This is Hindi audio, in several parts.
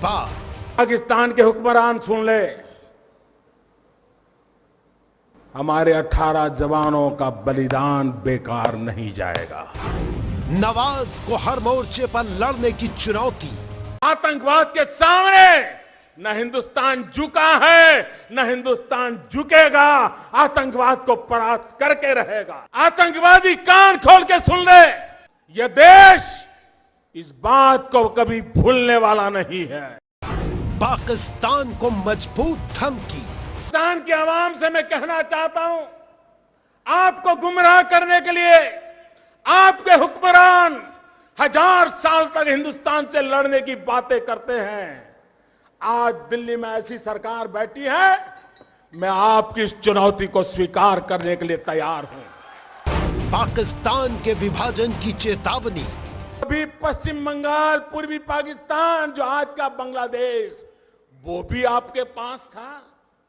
बाद पाकिस्तान के हुक्मरान सुन ले, हमारे 18 जवानों का बलिदान बेकार नहीं जाएगा। नवाज को हर मोर्चे पर लड़ने की चुनौती। आतंकवाद के सामने न हिंदुस्तान झुका है, न हिंदुस्तान झुकेगा। आतंकवाद को परास्त करके रहेगा। आतंकवादी कान खोल के सुन ले, यह देश इस बात को कभी भूलने वाला नहीं है। पाकिस्तान को मजबूत धमकी। पाकिस्तान के आवाम से मैं कहना चाहता हूं, आपको गुमराह करने के लिए आपके हुक्मरान 1000 साल तक हिंदुस्तान से लड़ने की बातें करते हैं। आज दिल्ली में ऐसी सरकार बैठी है, मैं आपकी इस चुनौती को स्वीकार करने के लिए तैयार हूं। पाकिस्तान के विभाजन की चेतावनी। अभी पश्चिम बंगाल, पूर्वी पाकिस्तान जो आज का बांग्लादेश, वो भी आपके पास था,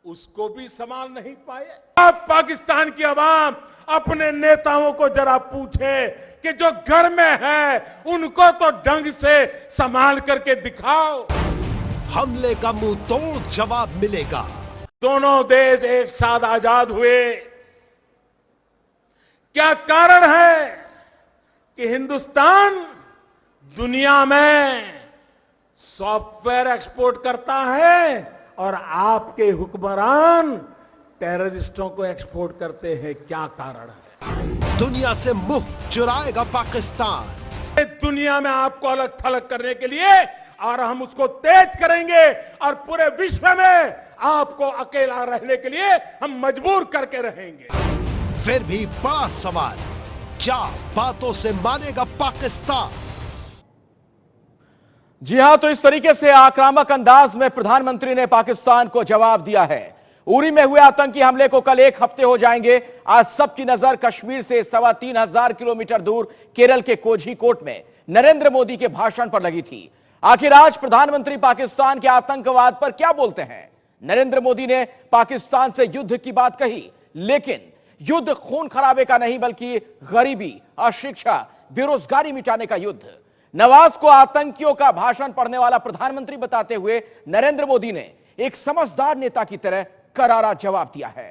उसको भी संभाल नहीं पाए। आप पाकिस्तान की आवाम अपने नेताओं को जरा पूछे कि जो घर में है उनको तो ढंग से संभाल करके दिखाओ। हमले का मुंह तोड़ जवाब मिलेगा। दोनों देश एक साथ आजाद हुए, क्या कारण है कि हिंदुस्तान दुनिया में सॉफ्टवेयर एक्सपोर्ट करता है और आपके हुक्मरान टेररिस्टों को एक्सपोर्ट करते हैं? क्या कारण है? दुनिया से मुंह चुराएगा पाकिस्तान। दुनिया में आपको अलग थलग करने के लिए, और हम उसको तेज करेंगे और पूरे विश्व में आपको अकेला रहने के लिए हम मजबूर करके रहेंगे। फिर भी बड़ा सवाल, क्या बातों से मानेगा पाकिस्तान? जी हां, तो इस तरीके से आक्रामक अंदाज में प्रधानमंत्री ने पाकिस्तान को जवाब दिया है। उरी में हुए आतंकी हमले को कल 1 हफ्ते हो जाएंगे। आज सबकी नजर कश्मीर से 3,2500 किलोमीटर दूर केरल के कोझीकोड में नरेंद्र मोदी के भाषण पर लगी थी। आखिर आज प्रधानमंत्री पाकिस्तान के आतंकवाद पर क्या बोलते हैं? नरेंद्र मोदी ने पाकिस्तान से युद्ध की बात कही, लेकिन युद्ध खून खराबे का नहीं, बल्कि गरीबी, अशिक्षा, बेरोजगारी मिटाने का युद्ध। नवाज को आतंकियों का भाषण पढ़ने वाला प्रधानमंत्री बताते हुए नरेंद्र मोदी ने एक समझदार नेता की तरह करारा जवाब दिया है।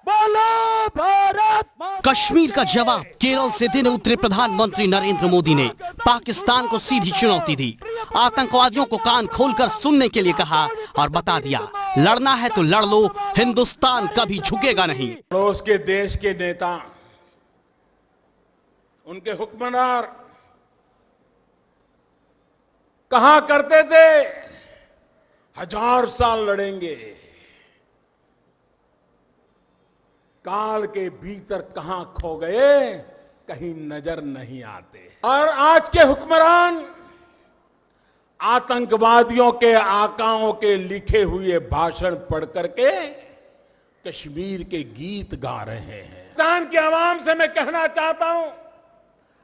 बोलो भारत। कश्मीर का जवाब केरल से देने उतरे प्रधानमंत्री नरेंद्र मोदी ने पाकिस्तान को सीधी चुनौती दी। आतंकवादियों को कान खोलकर सुनने के लिए कहा और बता दिया, लड़ना है तो लड़ लो, हिंदुस्तान कभी झुकेगा नहीं। पड़ोस के देश के नेता, उनके हुक्मरान कहा करते थे 1000 साल लड़ेंगे, काल के भीतर कहां खो गए कहीं नजर नहीं आते। और आज के हुक्मरान आतंकवादियों के आकाओं के लिखे हुए भाषण पढ़ करके कश्मीर के गीत गा रहे हैं। हिंदुस्तान के आवाम से मैं कहना चाहता हूं,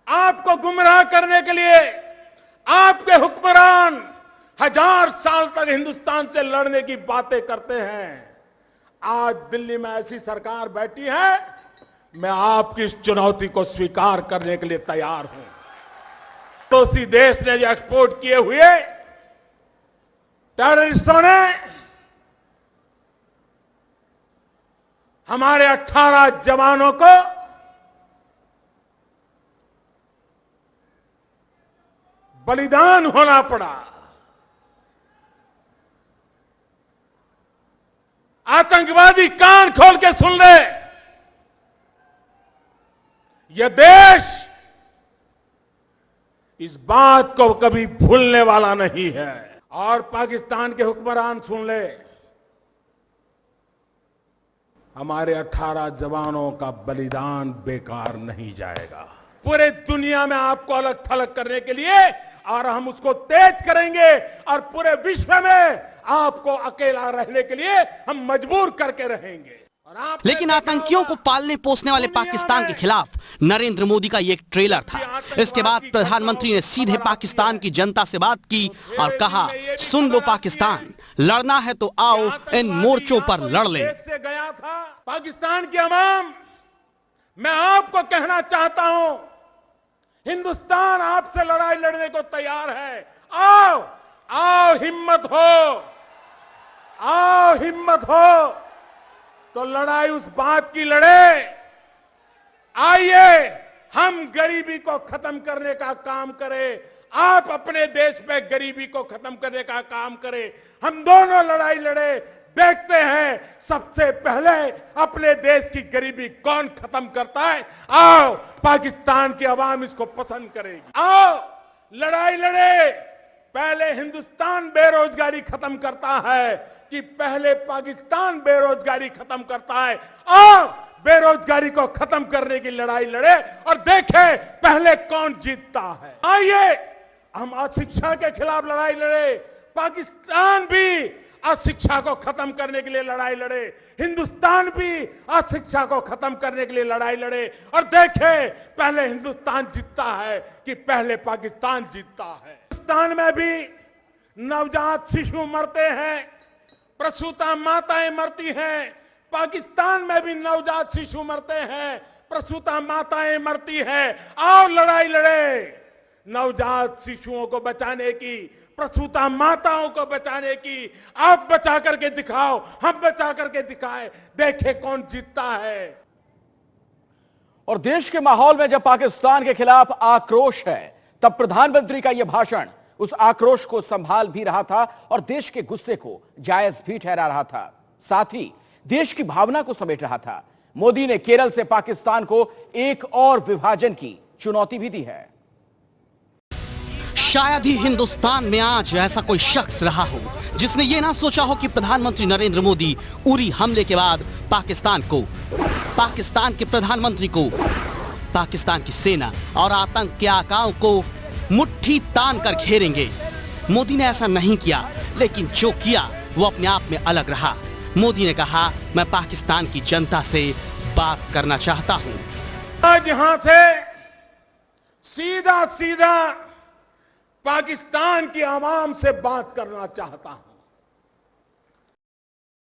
आपको गुमराह करने के लिए आपके हुक्मरान 1000 साल तक हिंदुस्तान से लड़ने की बातें करते हैं। आज दिल्ली में ऐसी सरकार बैठी है, मैं आपकी इस चुनौती को स्वीकार करने के लिए तैयार हूं। तो उसी देश ने जो एक्सपोर्ट किए हुए टेररिस्टों ने हमारे 18 जवानों को बलिदान होना पड़ा। आतंकवादी कान खोल के सुन ले, यह देश इस बात को कभी भूलने वाला नहीं है। और पाकिस्तान के हुक्मरान सुन ले, हमारे 18 जवानों का बलिदान बेकार नहीं जाएगा। पूरे दुनिया में आपको अलग थलग करने के लिए, और हम उसको तेज करेंगे और पूरे विश्व में आपको अकेला रहने के लिए हम मजबूर करके रहेंगे। लेकिन आतंकियों को पालने पोसने वाले पाकिस्तान के खिलाफ नरेंद्र मोदी का ये एक ट्रेलर था। इसके बाद प्रधानमंत्री ने सीधे पाकिस्तान की जनता से बात की और कहा, सुन लो पाकिस्तान, लड़ना है तो आओ, इन मोर्चों पर लड़ ले। गया था पाकिस्तान की आवाम, मैं आपको कहना चाहता हूं, हिंदुस्तान आपसे लड़ाई लड़ने को तैयार है। आओ, आओ हिम्मत हो तो लड़ाई उस बात की लड़े। आइए हम गरीबी को खत्म करने का काम करें, आप अपने देश में गरीबी को खत्म करने का काम करें, हम दोनों लड़ाई लड़े। देखते हैं सबसे पहले अपने देश की गरीबी कौन खत्म करता है। आओ, पाकिस्तान की आवाम इसको पसंद करेगी। आओ लड़ाई लड़े। पहले हिंदुस्तान बेरोजगारी खत्म करता है कि पहले पाकिस्तान बेरोजगारी खत्म करता है। आओ बेरोजगारी को खत्म करने की लड़ाई लड़े और देखें पहले कौन जीतता है। आइए हम अशिक्षा के खिलाफ लड़ाई लड़े। पाकिस्तान भी अशिक्षा को खत्म करने के लिए लड़ाई लड़े, हिंदुस्तान भी अशिक्षा को खत्म करने के लिए लड़ाई लड़े और देखें पहले हिंदुस्तान जीतता है कि पहले पाकिस्तान जीतता है। हिंदुस्तान में भी नवजात शिशु मरते हैं, प्रसूता माताएं मरती हैं। पाकिस्तान में भी नवजात शिशु मरते हैं, प्रसूता माताएं मरती हैं। आओ लड़ाई लड़े नवजात शिशुओं को बचाने की, प्रसूता माताओं को बचाने की। आप बचा करके दिखाओ, हम बचा करके दिखाएं, देखें कौन जीतता है। और देश के माहौल में जब पाकिस्तान के खिलाफ आक्रोश है, तब प्रधानमंत्री का यह भाषण उस आक्रोश को संभाल भी रहा था और देश के गुस्से को जायज भी ठहरा रहा था, साथ ही देश की भावना को समेट रहा था। मोदी ने केरल से पाकिस्तान को एक और विभाजन की चुनौती भी दी है। शायद ही हिंदुस्तान में आज ऐसा कोई शख्स रहा हो जिसने ये ना सोचा हो कि प्रधानमंत्री नरेंद्र मोदी उरी हमले के बाद पाकिस्तान को, पाकिस्तान के प्रधानमंत्री को, पाकिस्तान की सेना और आतंक के आकाओं को मुट्ठी तान कर घेरेंगे। मोदी ने ऐसा नहीं किया, लेकिन जो किया वो अपने आप में अलग रहा। मोदी ने कहा, मैं पाकिस्तान की जनता से बात करना चाहता हूं। आज यहां से सीधा सीधा पाकिस्तान की आवाम से बात करना चाहता हूं।